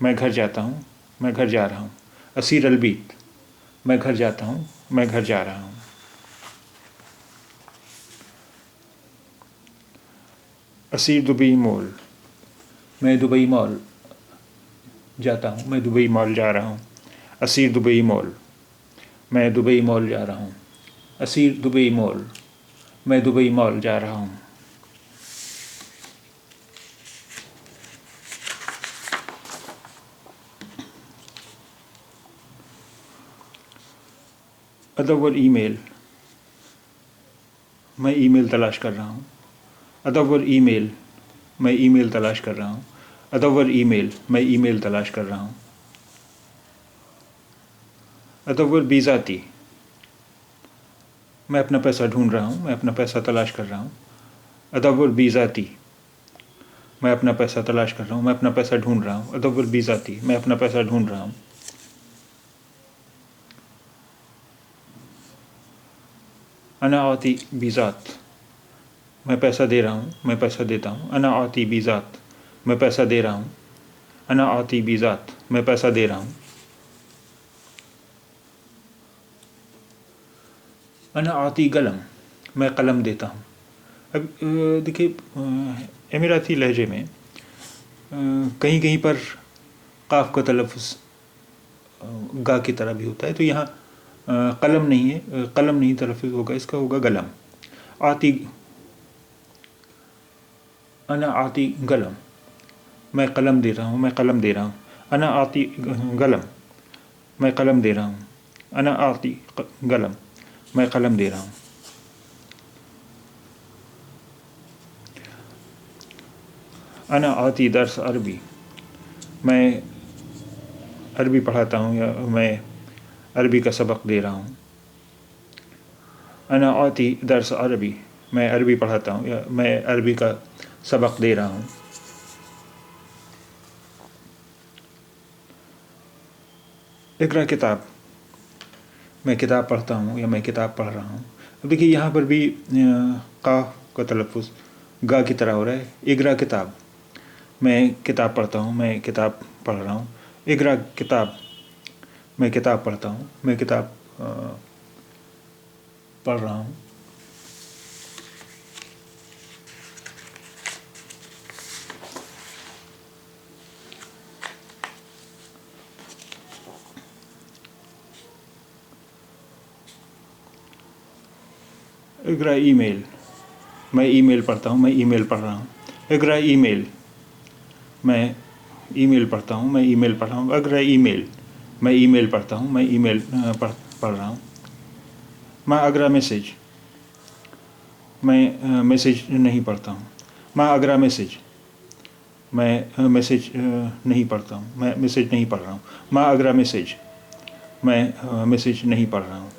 میں گھر جاتا ہوں، میں گھر جا رہا ہوں. اسیر البیت، میں گھر جاتا ہوں، میں گھر جا رہا ہوں. اسیر دبئی مال، میں دبئی مال جاتا ہوں، میں دبئی مال جا رہا ہوں. اسیر دبئی مال، میں دبئی مال جا رہا ہوں. اسیر دبئی مال، میں دبئی مال جا رہا ہوں. ادور ای میل، میں ای میل تلاش کر رہا ہوں. ادور ای میل، میں ای میل تلاش کر رہا ہوں. ادور ای میل، میں ای میل تلاش کر رہا ہوں. ادور بی ذاتی، میں اپنا پیسہ ڈھونڈ رہا ہوں، میں اپنا پیسہ تلاش کر رہا ہوں. ادور بی ذاتی، میں اپنا پیسہ تلاش کر رہا ہوں، میں اپنا پیسہ ڈھونڈ رہا ہوں. ادور بی ذاتی، میں اپنا پیسہ ڈھونڈ رہا ہوں. انا آتی بی ذات، میں پیسہ دے رہا ہوں، میں پیسہ دیتا ہوں. انا آتی بی ذات، میں پیسہ دے رہا ہوں. انا آتی بی ذات، میں پیسہ دے رہا ہوں. انا آتی قلم، میں قلم دیتا ہوں. اب دیکھیے اماراتی لہجے میں کہیں کہیں پر قاف کا تلفظ گا کی طرح بھی ہوتا ہے، تو یہاں قلم نہیں ہے، قلم نہیں تلفظ ہوگا، اس کا ہوگا قلم. آتی، انا آتی قلم، میں قلم دے رہا ہوں، میں قلم دے رہا ہوں. انا آتی قلم، میں قلم دے رہا ہوں. انا آتی قلم، میں قلم دے رہا ہوں. انا آتی درس عربی، میں عربی پڑھاتا ہوں یا میں عربی کا سبق دے رہا ہوں. انا آتی درس عربی، میں عربی پڑھاتا ہوں یا میں عربی کا سبق دے رہا ہوں. اقرا کتاب، میں کتاب پڑھتا ہوں یا میں کتاب پڑھ رہا ہوں. اب دیکھیے یہاں پر بھی قاف کا تلفظ گا کی طرح ہو رہا ہے. اقرا کتاب، میں کتاب پڑھتا ہوں، میں کتاب پڑھ رہا ہوں. اقرا کتاب، میں کتاب پڑھتا ہوں، میں کتاب پڑھ رہا ہوں. اقرا ای میل، میں ای میل پڑھتا ہوں، میں ای میل پڑھ رہا ہوں. اقرا ای میل، میں ای میل پڑھتا ہوں، میں ای میل پڑھ رہا ہوں. اقرا ای میل، میں ای میل پڑھتا ہوں، میں ای میل پڑھ رہا ہوں. ما اقرا میسج، میں میسج نہیں پڑھتا ہوں. ما اقرا میسج، میں میسج نہیں پڑھتا ہوں، میں میسج نہیں پڑھ رہا ہوں. ما اقرا میسج، میں میسج نہیں پڑھ رہا ہوں.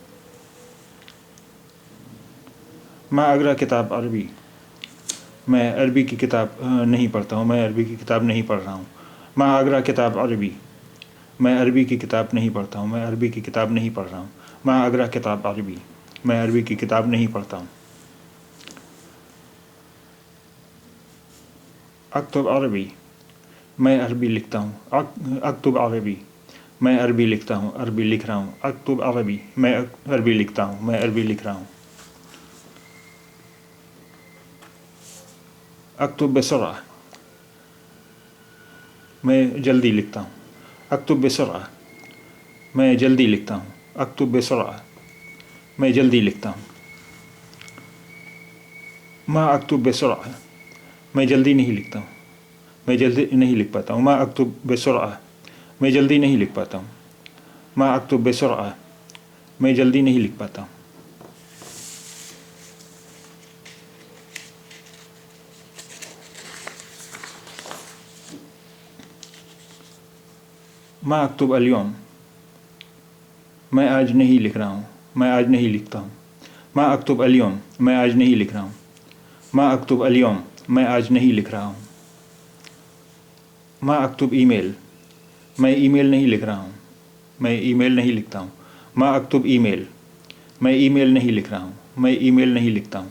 ما اقرا کتاب عربی، میں عربی کی کتاب نہیں پڑھتا ہوں، میں عربی کی کتاب نہیں پڑھ رہا ہوں. ما اقرا کتاب عربی، میں عربی کی کتاب نہیں پڑھتا ہوں، میں عربی کی کتاب نہیں پڑھ رہا ہوں. ما اقرا کتاب عربی، میں عربی کی کتاب نہیں پڑھتا ہوں. اکتب عربی، میں عربی لکھتا ہوں. اکتب عربی، میں عربی لکھتا ہوں، عربی لکھ رہا ہوں. اکتب عربی، میں عربی لکھتا ہوں، میں عربی لکھ رہا ہوں. اکتب بسرعہ، میں جلدی لکھتا ہوں. اکتب بسرعہ، میں جلدی لکھتا ہوں. اکتب بسرعہ، میں جلدی لکھتا ہوں. ما اکتب بسرعہ، میں جلدی نہیں لکھتا ہوں، میں جلدی نہیں لکھ پاتا ہوں. ما اکتب بسرعہ، میں جلدی نہیں لکھ پاتا ہوں. ما اکتب بسرعہ، میں جلدی نہیں لکھ پاتا ہوں. ما اکتب اليوم، میں آج نہیں لکھ رہا ہوں، میں آج نہیں لکھتا ہوں. ما اکتب اليوم، میں آج نہیں لکھ رہا ہوں. ما اکتب اليوم، میں آج نہیں لکھ رہا ہوں. ما اکتب ای میل، میں ای میل نہیں لکھ رہا ہوں، میں ای میل نہیں لکھتا ہوں. ما اکتب ای میل، میں ای میل نہیں لکھ رہا ہوں، میں ای میل نہیں لکھتا ہوں.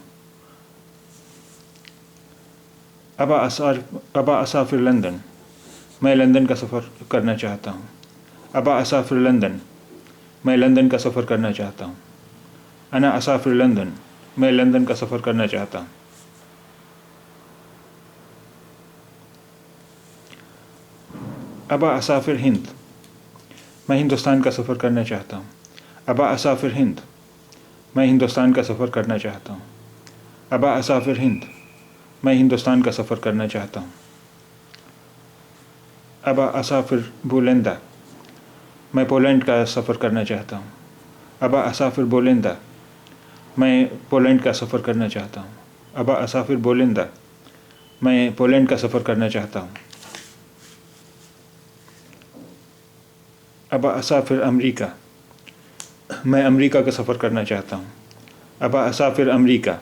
ابا اسافر لندن، میں لندن کا سفر کرنا چاہتا ہوں. ابا اسافر لندن. میں لندن کا سفر کرنا چاہتا ہوں. انا اسافر لندن. میں لندن کا سفر کرنا چاہتا ہوں. ابا اسافر ہند. میں ہندوستان کا سفر کرنا چاہتا ہوں. ابا اسافر ہند. میں ہندوستان کا سفر کرنا چاہتا ہوں. ابا اسافر ہند. میں ہندوستان کا سفر کرنا چاہتا ہوں. ابا اسافر بولندا. میں پولینڈ کا سفر کرنا چاہتا ہوں. ابا اسافر بولندا. میں پولینڈ کا سفر کرنا چاہتا ہوں. ابا اسافر بولندا. میں پولینڈ کا سفر کرنا چاہتا ہوں. ابا اسافر امریکہ. میں امریکہ کا سفر کرنا چاہتا ہوں. ابا اسافر امریکہ.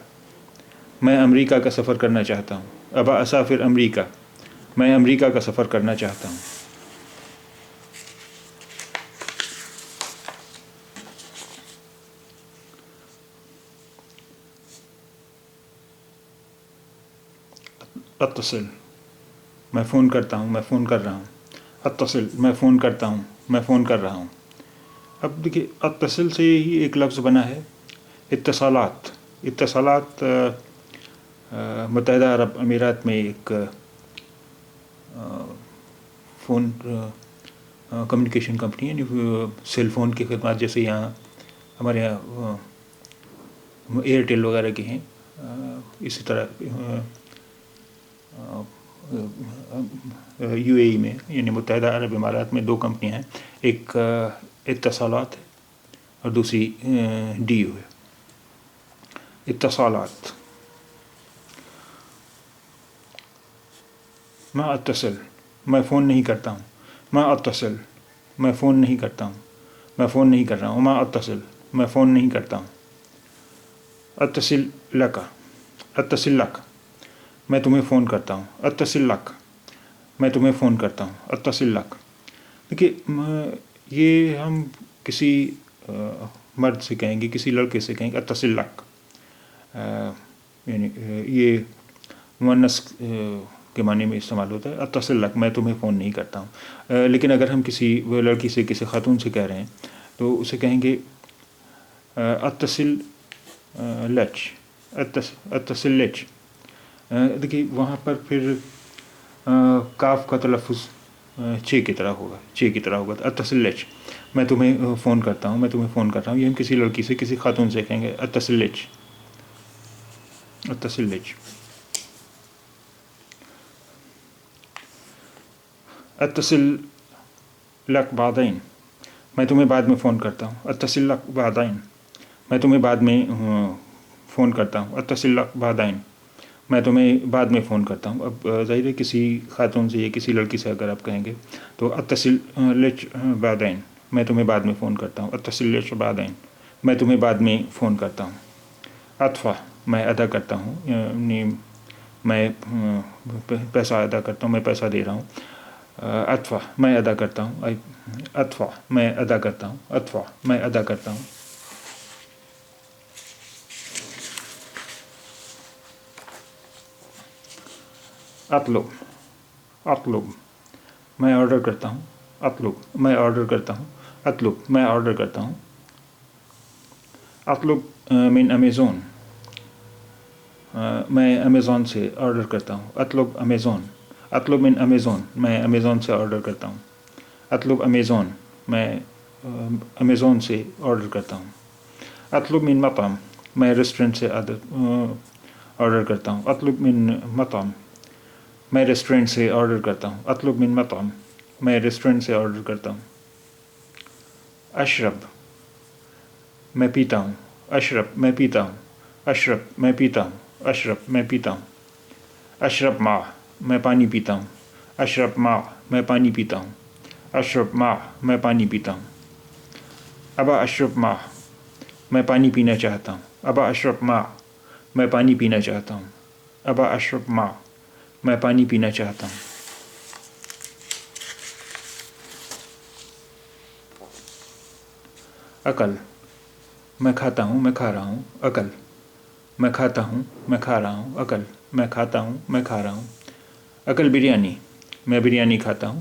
میں امریکہ کا سفر کرنا چاہتا ہوں. ابا اسافر امریکہ. میں امریکہ کا سفر کرنا چاہتا ہوں. اتصل. میں فون کرتا ہوں. میں فون کر رہا ہوں. اتصل. میں فون کرتا ہوں. میں فون کر رہا ہوں. اب دیکھیے اتصل سے ہی ایک لفظ بنا ہے اتصالات. اتصالات متحدہ عرب امارات میں ایک فون کمیونیکیشن کمپنی ہے. یعنی سیل فون کی خدمات جیسے یہاں ہمارے یہاں ایئرٹیل وغیرہ کی ہیں. اسی طرح یو اے ای میں یعنی متحدہ عرب امارات میں 2 کمپنیاں ہیں. ایک اتصالات ہے اور دوسری ڈی یو ہے. اتصالات. میں اتصل. میں فون نہیں کرتا ہوں. میں اتصل. میں فون نہیں کرتا ہوں. میں فون نہیں کر رہا ہوں. میں اتصل. میں فون نہیں کرتا ہوں. اتصل لک. اتصل لک. میں تمہیں فون کرتا ہوں. اتصل لک. میں تمہیں فون کرتا ہوں. اتصل لک. دیکھیے یہ ہم کسی مرد سے کہیں گے, کسی لڑکے سے کہیں گے اتصل لک. یعنی یہ مؤنث کے معنی میں استعمال ہوتا ہے. اتصل لک. میں تمہیں فون نہیں کرتا ہوں. لیکن اگر ہم کسی لڑکی سے کسی خاتون سے کہہ رہے ہیں تو اسے کہیں گے اتصل لچ. اتصل لچ. دیکھیے وہاں پر پھر کاف کا تلفظ چھ کی طرح ہوگا. چھ کی طرح ہوگا. اتصل لچ. میں تمہیں فون کرتا ہوں. میں تمہیں فون کر رہا ہوں. یہ ہم کسی لڑکی سے کسی خاتون سے کہیں گے اتصل لچ. اتصل لچ. اتصل لک بعدین. میں تمہیں بعد میں فون کرتا ہوں. اتصل لک بعدین. میں تمہیں بعد میں فون کرتا ہوں. اتصل لک بعدین. میں تمہیں بعد میں فون کرتا ہوں. اب ظاہر ہے کسی خاتون سے یا کسی لڑکی سے اگر آپ کہیں گے تو اتصل لچ بعدین. میں تمہیں بعد میں فون کرتا ہوں. اتصل لچ بعدین. میں تمہیں بعد میں فون کرتا ہوں. ادفع. میں ادا کرتا ہوں. یعنی میں پیسہ ادا کرتا ہوں. میں پیسہ دے رہا ہوں. ادفع. میں ادا کرتا ہوں. ادفع. میں ادا کرتا ہوں. ادفع. میں ادا کرتا ہوں. اطلب. اطلب. میں آرڈر کرتا ہوں. اطلب. میں آرڈر کرتا ہوں. اطلب. میں آرڈر کرتا ہوں. اطلب من امیزون. میں امیزون سے آرڈر کرتا ہوں. اطلب امیزون. اطلب من امیزون. میں امیزون سے آرڈر کرتا ہوں. اطلب امیزون. میں امیزون سے آرڈر کرتا ہوں. اطلب من مطعم. میں ریسٹورنٹ سے آرڈر کرتا ہوں. اطلب من مطعم. میں ریسٹورنٹ سے آرڈر کرتا ہوں. اطلب من مطعم. میں ریسٹورنٹ سے آرڈر کرتا ہوں. اشرب. میں پیتا ہوں. اشرب. میں پیتا ہوں. اشرب. میں پیتا ہوں. اشرب. میں پیتا ہوں. اشرب ماء. میں پانی پیتا ہوں. اشرب ماء. میں پانی پیتا ہوں. اشرب ماء. میں پانی پیتا ہوں. ابا اشرب ماء. میں پانی پینا چاہتا ہوں. ابا اشرب ماء. میں پانی پینا چاہتا ہوں. ابا اشرب ماء. میں پانی پینا چاہتا ہوں. عقل. میں کھاتا ہوں. میں کھا رہا ہوں. عقل. میں کھاتا ہوں. میں کھا رہا ہوں. عقل. میں کھاتا ہوں. میں کھا رہا ہوں. عقل بریانی. میں بریانی کھاتا ہوں.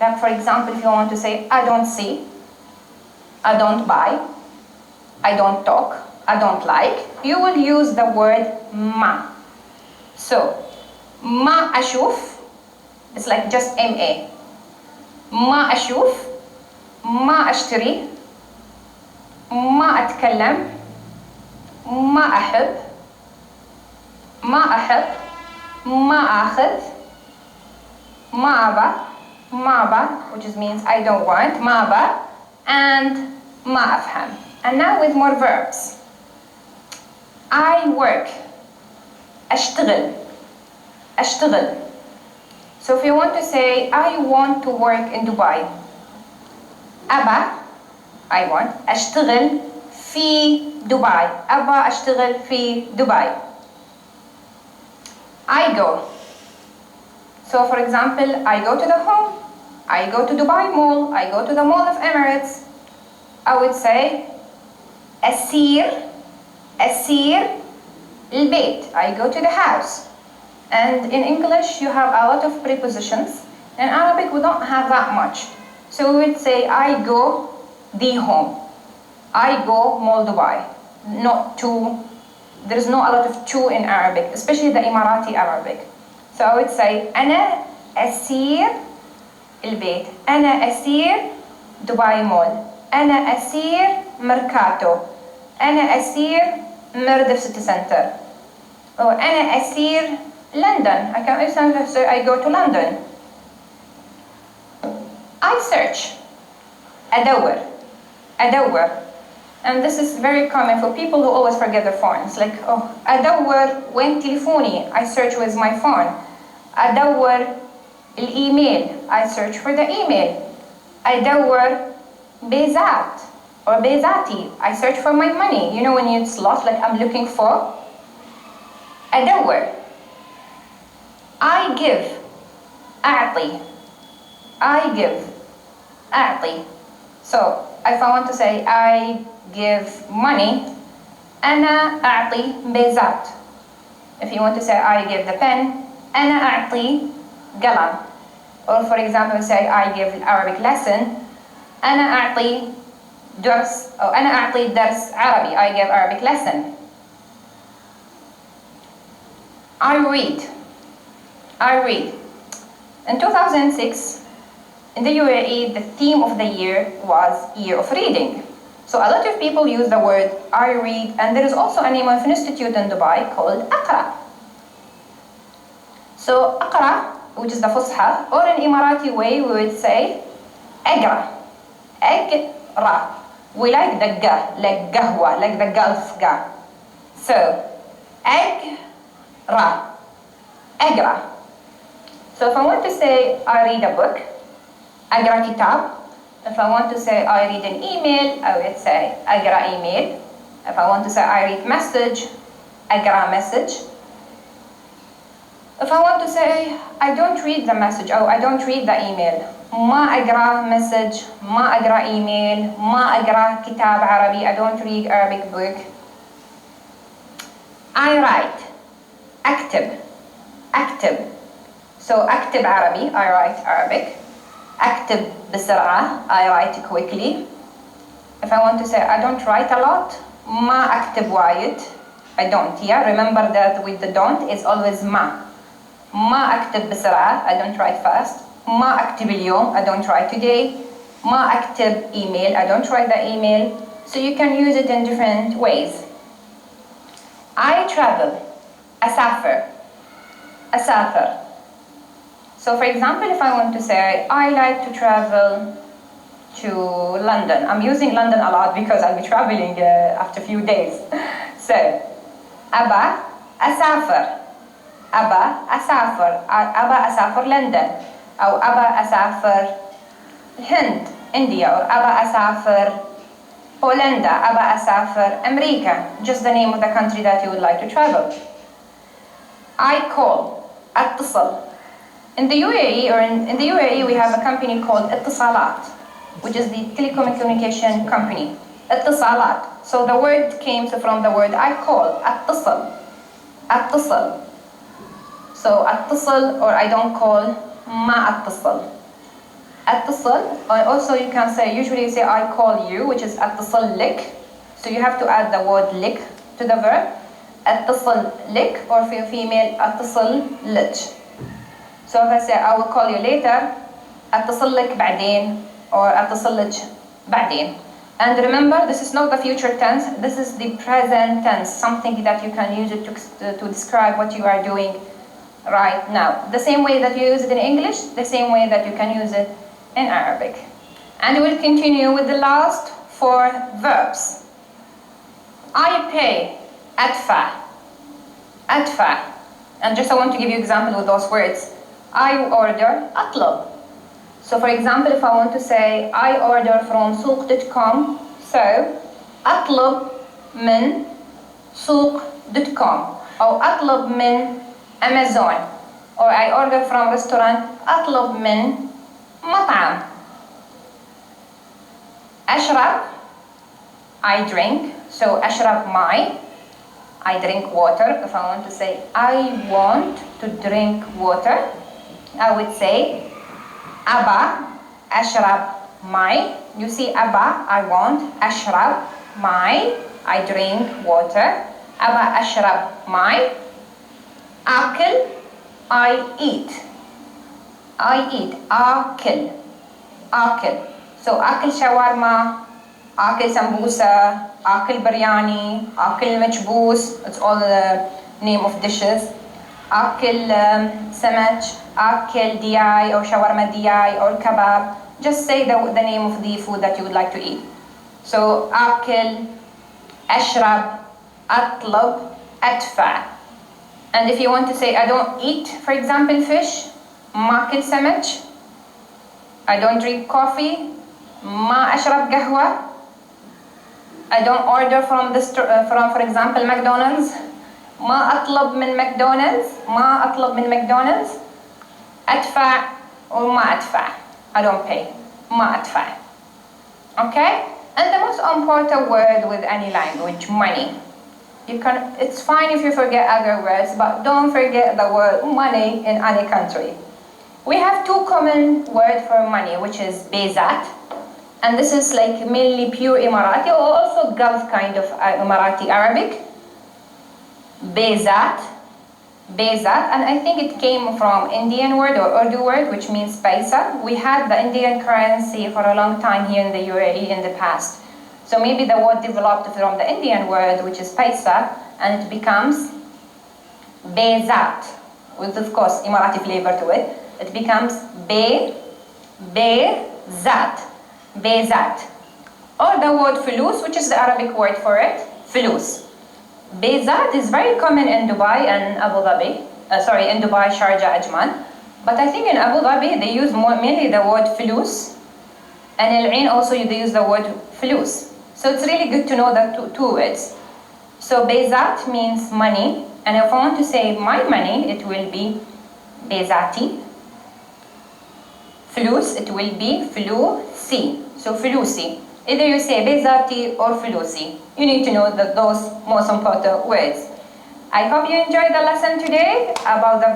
Like for example, if you want to say I don't see, I don't buy, I don't talk, I don't like, you will use the word ma. So, ma ashuf, it's like just ma. ما أشوف، ما أشتري، ما أتكلم، ما أحب، ما أحب، ما أخذ، ما أبى، ما أبى, which means I don't want, ما أبى, and ما أفهم. And now with more verbs. I work، أشتغل، أشتغل. So if you want to say, I want to work in Dubai. أبى, I want. أشتغل في دبي. أبى أشتغل في Dubai. I go. So for example, I go to the home. I go to Dubai Mall. I go to the Mall of Emirates. I would say أسير، أسير البيت. I go to the house. And in English, you have a lot of prepositions. In Arabic, we don't have that much. So we would say, I go the home. I go Mall Dubai. Not to, there's not a lot of to in Arabic, especially the Emirati Arabic. So I would say, أنا أسير البيت. أنا أسير دبي مول. أنا أسير ميركاتو. أنا أسير مردف سيتي سنتر. أو أنا أسير London. I can also say I go to London. I search. أدور. أدور. And this is very common for people who always forget their phones. Like, oh, أدور where تليفوني. I search with my phone. أدور الإيميل. I search for the email. أدور بيزات or بيزاتي. I search for my money. You know when it's lost, like I'm looking for. أدور. I give. أعطي. I give. أعطي. So, if I want to say I give money, أنا أعطي بيزات. If you want to say I give the pen, أنا أعطي قلم. Or for example, say I give Arabic lesson, أنا أعطي درس أو أنا أعطي درس عربي. I give Arabic lesson. I read. I read. In 2006, in the UAE, the theme of the year was Year of Reading. So a lot of people use the word I read, and there is also a name of an institute in Dubai called Aqra. So Aqra, which is the Fusha, or in Emirati way, we would say Agra. Ra. We like the ga, like gahwa, like the Gulf ga. So, egg, ra, agra. So if I want to say I read a book, agra kitab. If I want to say I read an email, I would say agra email. If I want to say I read message, agra message. If I want to say I don't read the message or I don't read the email, ما أقرأ message, ما أقرأ email, ما أقرأ كتاب عربي, I don't read Arabic book. I write, أكتب, أكتب. So أكتب عربي, I write Arabic. أكتب بسرعة, I write quickly. If I want to say I don't write a lot, ما أكتب وايد, I don't. Yeah, remember that with the don't is always ما. ما أكتب بسرعة, I don't write fast. ما أكتب اليوم, I don't write today. ما أكتب email, I don't write the email. So you can use it in different ways. I travel, أسافر, أسافر. So for example, if I want to say I like to travel to London. I'm using London a lot because I'll be traveling after a few days. So, أبا أسافر, أبا أسافر, أبا أسافر London, أو أبا أسافر الهند, India, or أبا أسافر بولندا, أبا أسافر أمريكا, just the name of the country that you would like to travel. I call, أتصل. In the UAE, or in the UAE, we have a company called Ittisalat, which is the telecommunication company. Ittisalat. So the word came from the word I call, أتصل, أتصل. So أتصل, or I don't call, ما أتصل. أتصل, or also you can say, usually you say I call you, which is أتصل لك. So you have to add the word لك to the verb. أتصل لك, or for female, أتصل لك. So if I say I will call you later, أتصل لك بعدين, or أتصل لك بعدين. And remember, this is not the future tense, this is the present tense, something that you can use it to describe what you are doing right now. The same way that you use it in English, the same way that you can use it in Arabic. And we'll continue with the last 4 verbs. I pay, أدفع, أدفع. And just I want to give you an example with those words. I order, أطلب. So for example, if I want to say I order from سوق.com, so أطلب من سوق.com, أو أطلب من Amazon, or I order from restaurant, أطلب من مطعم. أشرب, I drink, so أشرب ماء, I drink water. If I want to say I want to drink water, I would say أبا أشرب ماء. You see أبا, I want, أشرب ماء, I drink water. أبا أشرب ماء. آكل, I eat, I eat, آكل, آكل. So آكل shawarma, آكل سمبوسة, آكل biryani, آكل مجبوس, it's all the name of dishes. آكل سمك, آكل دياي, or shawarma دياي, or kebab. Just say the name of the food that you would like to eat. So آكل, أشرب, أطلب, أدفع. And if you want to say I don't eat, for example, fish, ما أكل سمك. I don't drink coffee, ما أشرب قهوة. I don't order from for example, McDonald's. ما أطلب من McDonald's, ما أطلب من McDonald's. أدفع or ما أدفع. I don't pay, ما أدفع. Okay? And the most important word with any language, money. It's fine if you forget other words, but don't forget the word money in any country. We have 2 common words for money, which is bezat, and this is like mainly pure Emirati, or also Gulf kind of Emirati Arabic. Bezat, bezat, and I think it came from Indian word or Urdu word, which means paisa. We had the Indian currency for a long time here in the UAE in the past. So maybe the word developed from the Indian word, which is paisa, and it becomes bezat, with of course Emirati flavor to it. It becomes bezat, bezat. or the word fulus, which is the Arabic word for it, fulus. Bezat is very common in Dubai and Abu Dhabi. In Dubai, Sharjah, Ajman. But I think in Abu Dhabi they use mainly the word fulus, and Al Ain also they use the word fulus. So it's really good to know the two words. So Bezat means money, and if I want to say my money, it will be Bezati. Fulus, it will be Fulusi. So Fulusi. Either you say Bezati or Fulusi. You need to know those most important words. I hope you enjoyed the lesson today about the